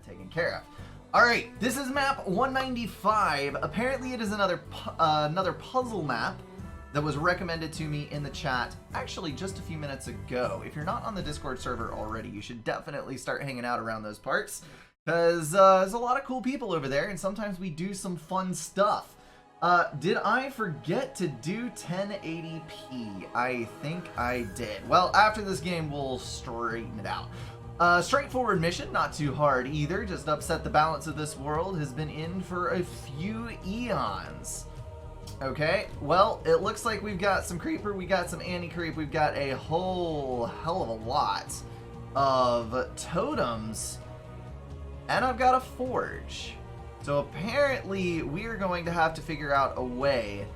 taken care of. Alright, this is map 195. Apparently it is another puzzle map that was recommended to me in the chat actually just a few minutes ago. If you're not on the Discord server already, you should definitely start hanging out around those parts, because there's a lot of cool people over there, and sometimes we do some fun stuff. Did I forget to do 1080p? I think I did. Well, after this game, we'll straighten it out. Straightforward mission, not too hard either. Just upset the balance of this world has been in for a few eons. Okay, well, it looks like we've got some creeper, we got some anti-creep, we've got a whole hell of a lot of totems, and I've got a forge. So apparently we're going to have to figure out a way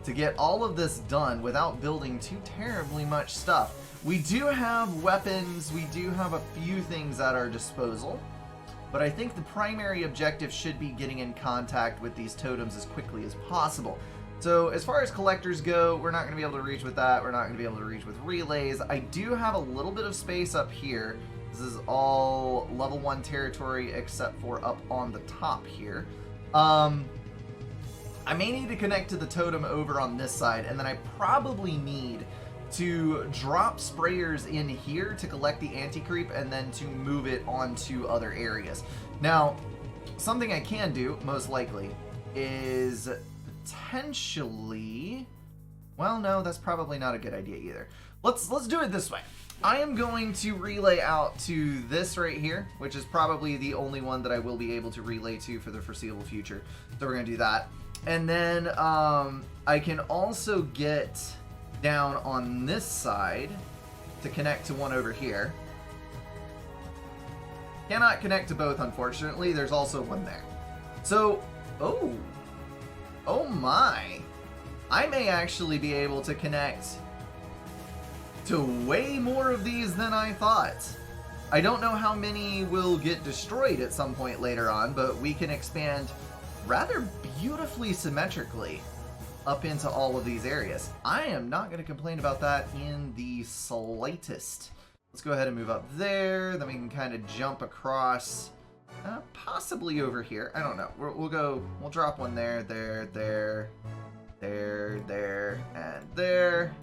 to get all of this done without building too terribly much stuff. We do have weapons, we do have a few things at our disposal, but I think the primary objective should be getting in contact with these totems as quickly as possible. So as far as collectors go, we're not going to be able to reach with that, we're not going to be able to reach with relays. I do have a little bit of space up here. This is all level 1 territory except for up on the top here. I may need to connect to the totem over on this side, and then I probably need to drop sprayers in here to collect the anti-creep and then to move it onto other areas. Now, something I can do, most likely, is potentially... Well, no, that's probably not a good idea either. Let's do it this way. I am going to relay out to this right here, which is probably the only one that I will be able to relay to for the foreseeable future. So we're going to do that. And then I can also get down on this side to connect to one over here. Cannot connect to both, unfortunately. There's also one there. So, oh my. I may actually be able to connect to way more of these than I thought. I don't know how many will get destroyed at some point later on, but we can expand rather beautifully symmetrically up into all of these areas. I am not going to complain about that in the slightest. Let's go ahead and move up there, then we can kind of jump across, possibly over here. I don't know. We'll drop one there, there, and there.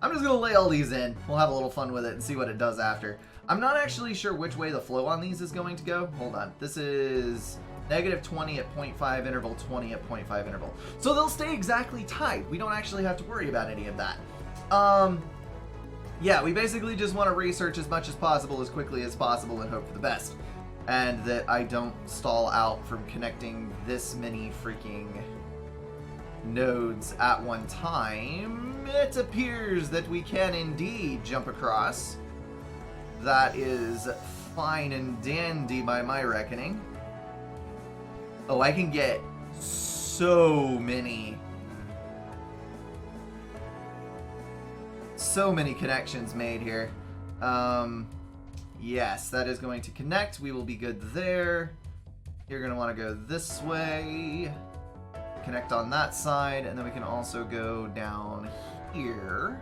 I'm just going to lay all these in. We'll have a little fun with it and see what it does after. I'm not actually sure which way the flow on these is going to go. Hold on. This is negative 20 at 0.5 interval, 20 at 0.5 interval. So they'll stay exactly tied. We don't actually have to worry about any of that. Yeah, we basically just want to research as much as possible, as quickly as possible, and hope for the best. And that I don't stall out from connecting this many freaking nodes at one time. It appears that we can indeed jump across. That is fine and dandy by my reckoning. Oh, I can get so many connections made here. Yes, that is going to connect. We will be good there. You're going to want to go this way. Connect on that side, and then we can also go down here.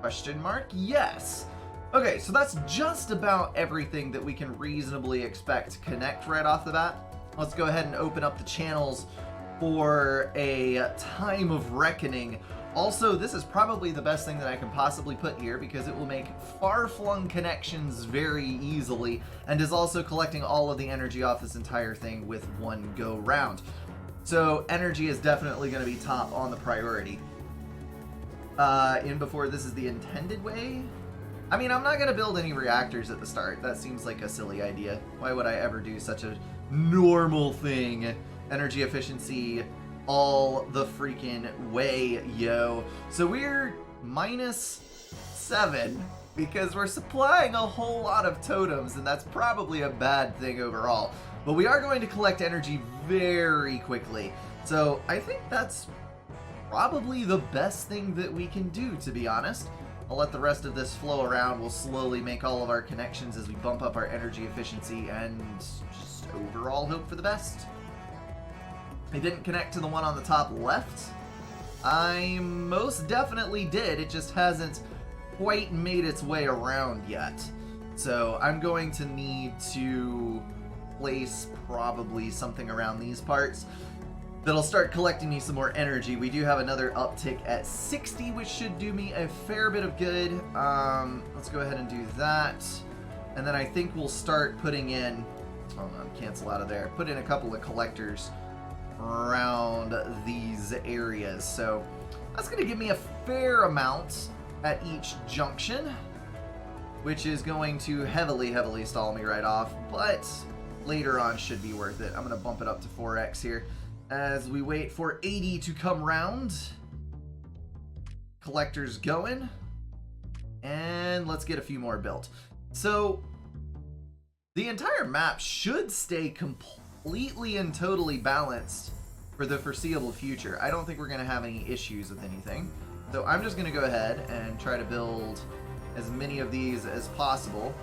Question mark? Yes. Okay, so that's just about everything that we can reasonably expect to connect right off the bat. Let's go ahead and open up the channels for a time of reckoning. Also, this is probably the best thing that I can possibly put here because it will make far-flung connections very easily and is also collecting all of the energy off this entire thing with one go round. So energy is definitely going to be top on the priority. In before this is the intended way. I mean, I'm not going to build any reactors at the start. That seems like a silly idea. Why would I ever do such a normal thing? Energy efficiency all the freaking way, yo. So we're -7 because we're supplying a whole lot of totems, and that's probably a bad thing overall. But we are going to collect energy very quickly. So I think that's probably the best thing that we can do, to be honest. I'll let the rest of this flow around. We'll slowly make all of our connections as we bump up our energy efficiency and just overall hope for the best. I didn't connect to the one on the top left. I most definitely did. It just hasn't quite made its way around yet. So I'm going to need to place probably something around these parts that'll start collecting me some more energy. We do have another uptick at 60, which should do me a fair bit of good. Let's go ahead and do that. And then I think we'll start putting in, hold on, cancel out of there, put in a couple of collectors around these areas. So that's going to give me a fair amount at each junction, which is going to heavily stall me right off, but later on should be worth it. I'm going to bump it up to 4x here as we wait for 80 to come round. Collectors going, and let's get a few more built. So the entire map should stay completely and totally balanced for the foreseeable future. I don't think we're going to have any issues with anything. So I'm just going to go ahead and try to build as many of these as possible.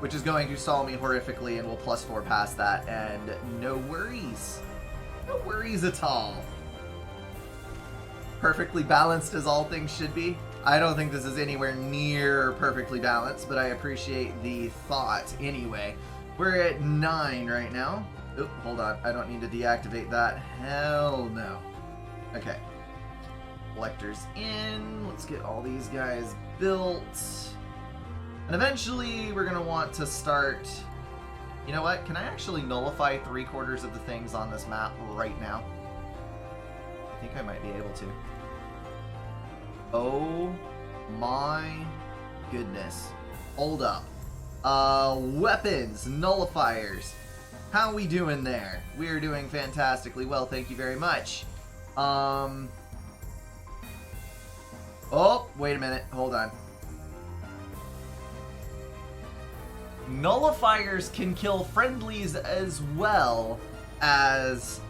Which is going to stall me horrifically, and we'll +4 past that, and no worries. No worries at all. Perfectly balanced as all things should be. I don't think this is anywhere near perfectly balanced, but I appreciate the thought anyway. We're at 9 right now. Oop, hold on. I don't need to deactivate that. Hell no. Okay. Collectors in. Let's get all these guys built. And eventually we're going to want to start... You know what? Can I actually nullify 3/4 of the things on this map right now? I think I might be able to. Oh my goodness. Hold up. Weapons, nullifiers. How we doing there? We are doing fantastically well, thank you very much. Oh, wait a minute. Hold on. Nullifiers can kill friendlies as well as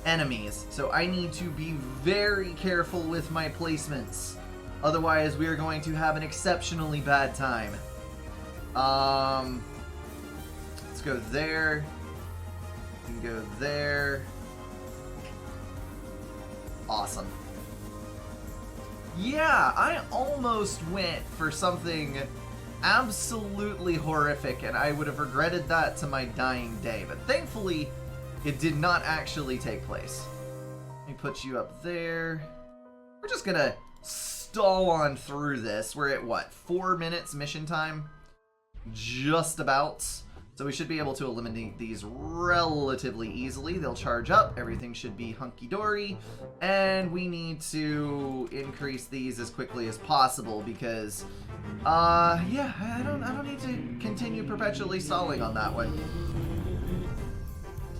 enemies, so I need to be very careful with my placements. Otherwise, we are going to have an exceptionally bad time. Let's go there. We can go there. Awesome. Yeah, I almost went for something absolutely horrific, and I would have regretted that to my dying day, but thankfully it did not actually take place. Let me put you up there. We're just gonna stall on through this. We're at what, 4 minutes mission time? Just about. So we should be able to eliminate these relatively easily. They'll charge up, everything should be hunky-dory, and we need to increase these as quickly as possible because, yeah, I don't need to continue perpetually stalling on that one.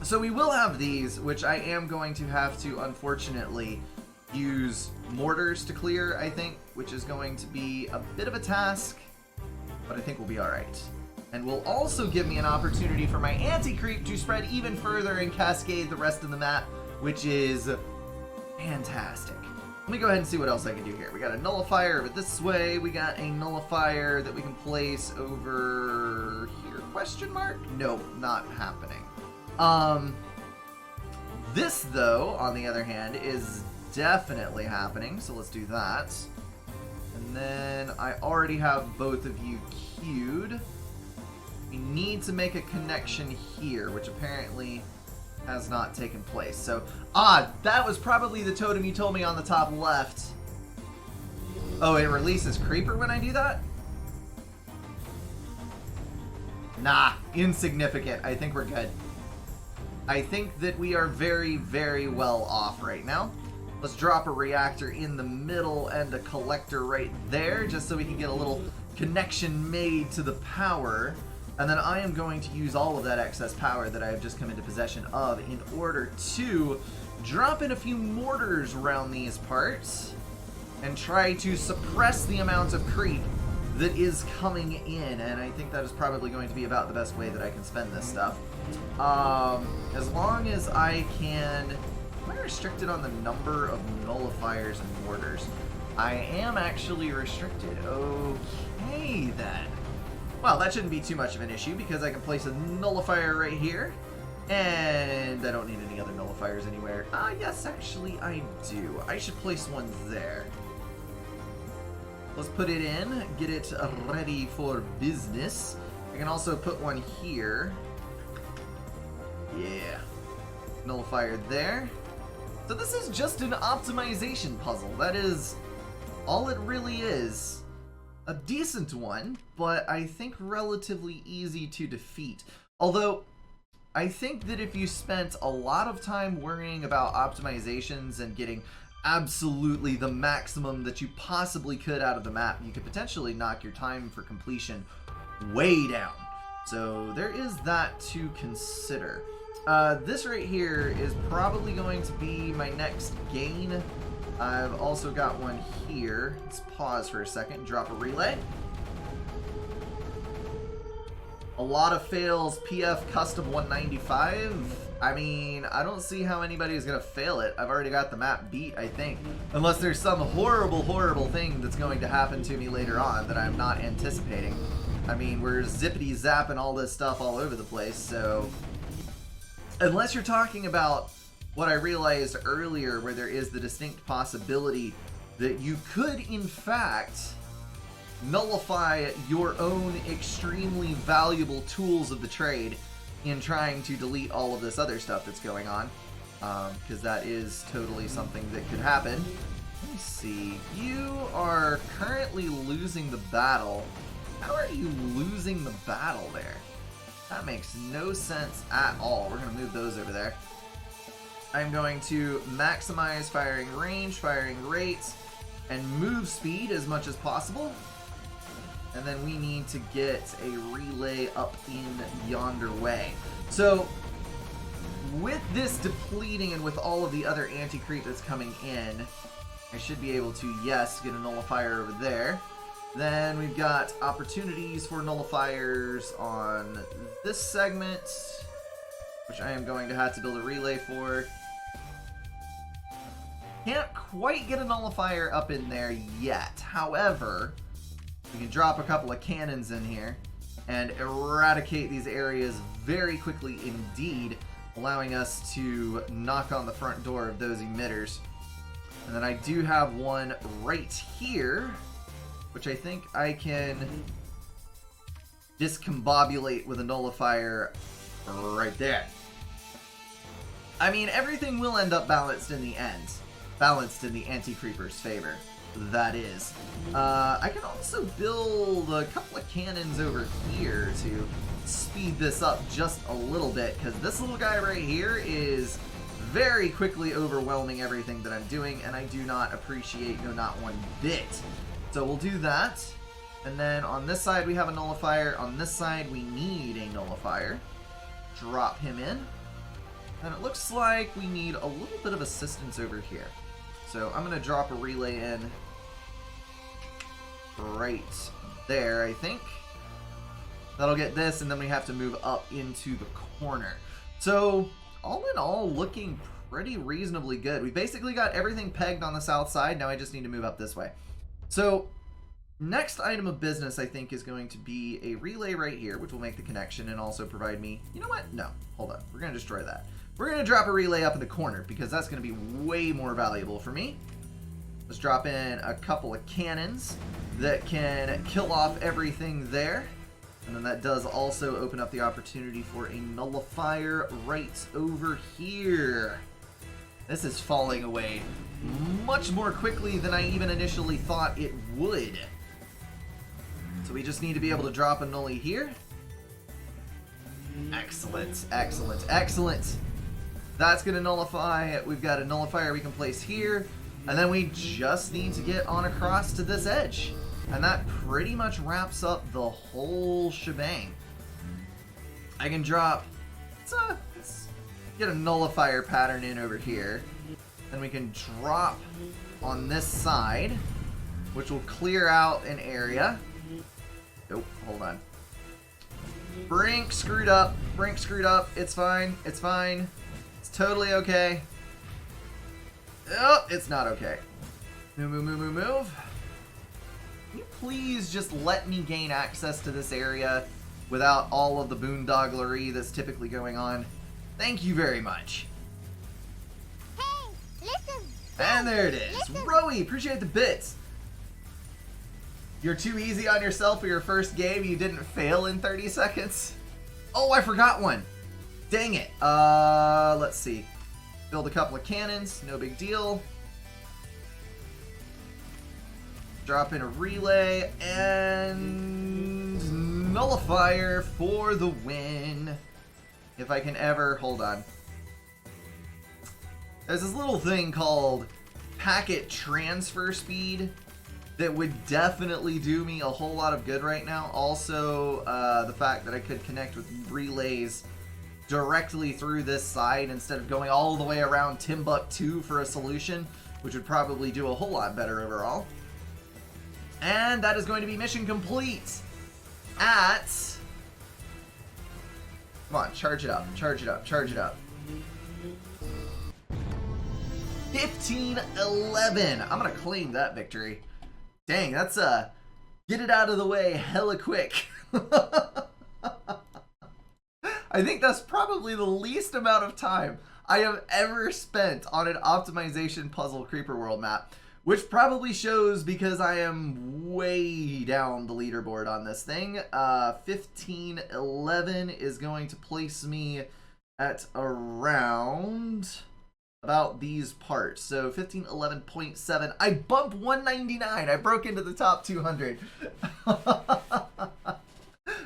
So we will have these, which I am going to have to, unfortunately, use mortars to clear, I think, which is going to be a bit of a task, but I think we'll be alright. And will also give me an opportunity for my anti-creep to spread even further and cascade the rest of the map, which is fantastic. Let me go ahead and see what else I can do here. We got a nullifier over this way. We got a nullifier that we can place over here, question mark? No, not happening. This, though, on the other hand, is definitely happening, so let's do that. And then I already have both of you queued. We need to make a connection here, which apparently has not taken place. So, that was probably the totem you told me on the top left. Oh, it releases Creeper when I do that? Nah, insignificant. I think we're good. I think that we are very, very well off right now. Let's drop a reactor in the middle and a collector right there, just so we can get a little connection made to the power. And then I am going to use all of that excess power that I have just come into possession of in order to drop in a few mortars around these parts and try to suppress the amount of creep that is coming in. And I think that is probably going to be about the best way that I can spend this stuff. As long as I can... Am I restricted on the number of nullifiers and mortars? I am actually restricted. Okay, then. Well, that shouldn't be too much of an issue because I can place a nullifier right here. And I don't need any other nullifiers anywhere. Yes, actually I do. I should place one there. Let's put it in, get it ready for business. I can also put one here. Yeah. Nullifier there. So this is just an optimization puzzle. That is all it really is. A decent one, but I think relatively easy to defeat. Although, I think that if you spent a lot of time worrying about optimizations and getting absolutely the maximum that you possibly could out of the map, you could potentially knock your time for completion way down. So there is that to consider. This right here is probably going to be my next gain. I've also got one here. Let's pause for a second, drop a relay. A lot of fails, PF custom 195. I mean, I don't see how anybody is going to fail it. I've already got the map beat, I think. Unless there's some horrible, horrible thing that's going to happen to me later on that I'm not anticipating. I mean, we're zippity zapping all this stuff all over the place, so... Unless you're talking about what I realized earlier, where there is the distinct possibility that you could, in fact, nullify your own extremely valuable tools of the trade in trying to delete all of this other stuff that's going on, because that is totally something that could happen. Let me see. You are currently losing the battle. How are you losing the battle there? That makes no sense at all. We're going to move those over there. I'm going to maximize firing range, firing rates, and move speed as much as possible. And then we need to get a relay up in yonder way. So, with this depleting and with all of the other anti-creep that's coming in, I should be able to, yes, get a nullifier over there. Then we've got opportunities for nullifiers on this segment, which I am going to have to build a relay for. Can't quite get a nullifier up in there yet. However, we can drop a couple of cannons in here and eradicate these areas very quickly indeed, allowing us to knock on the front door of those emitters. And then I do have one right here, which I think I can discombobulate with a nullifier right there. I mean, everything will end up balanced in the end. Balanced in the anti-creeper's favor, that is. I can also build a couple of cannons over here to speed this up just a little bit, because this little guy right here is very quickly overwhelming everything that I'm doing, and I do not appreciate, no, not one bit. So we'll do that, and then on this side we have a nullifier, on this side we need a nullifier. Drop him in, and it looks like we need a little bit of assistance over here. So I'm going to drop a relay in right there, I think. That'll get this, and then we have to move up into the corner. So, all in all, looking pretty reasonably good. We basically got everything pegged on the south side. Now I just need to move up this way. So, next item of business, I think, is going to be a relay right here, which will make the connection and also provide me... You know what? No. Hold on. We're going to destroy that. We're going to drop a relay up in the corner, because that's going to be way more valuable for me. Let's drop in a couple of cannons that can kill off everything there. And then that does also open up the opportunity for a nullifier right over here. This is falling away much more quickly than I even initially thought it would. So we just need to be able to drop a nullie here. Excellent, excellent, excellent. That's going to nullify. We've got a nullifier we can place here. And then we just need to get on across to this edge. And that pretty much wraps up the whole shebang. I can drop... Let's get a nullifier pattern in over here. Then we can drop on this side, which will clear out an area. Nope, hold on. Brink screwed up. Brink screwed up. It's fine. It's fine. It's totally okay. Oh, it's not okay. Move, move, move, move, move. Can you please just let me gain access to this area without all of the boondogglery that's typically going on? Thank you very much. Hey, listen. And there it is. Listen. Rowie, appreciate the bits. You're too easy on yourself for your first game. You didn't fail in 30 seconds. Oh, I forgot one. Dang it. Let's see. Build a couple of cannons. No big deal. Drop in a relay and nullifier for the win. If I can ever, hold on. There's this little thing called packet transfer speed that would definitely do me a whole lot of good right now. Also, the fact that I could connect with relays directly through this side instead of going all the way around Timbuktu for a solution, which would probably do a whole lot better overall. And that is going to be mission complete at... Come on, charge it up, charge it up, charge it up. 15-11. I'm going to claim that victory. Dang, that's get it out of the way hella quick. I think that's probably the least amount of time I have ever spent on an optimization puzzle creeper world map. Which probably shows because I am way down the leaderboard on this thing. 15-11 is going to place me at around about these parts. So 15-11.7. I bumped 199. I broke into the top 200.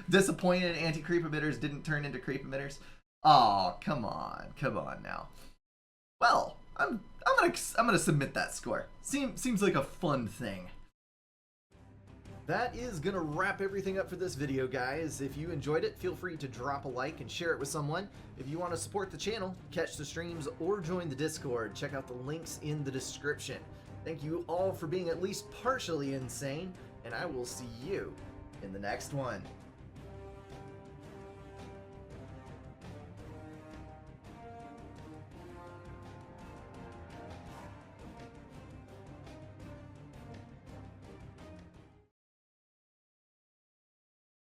Disappointed anti-creep emitters didn't turn into creep emitters. Oh, come on now. Well, I'm gonna submit that score. Seems like a fun thing. That is gonna wrap everything up for this video, guys. If you enjoyed it, feel free to drop a like and share it with someone. If you want to support the channel, catch the streams, or join the Discord, check out the links in the description. Thank you all for being at least partially insane, and I will see you in the next one.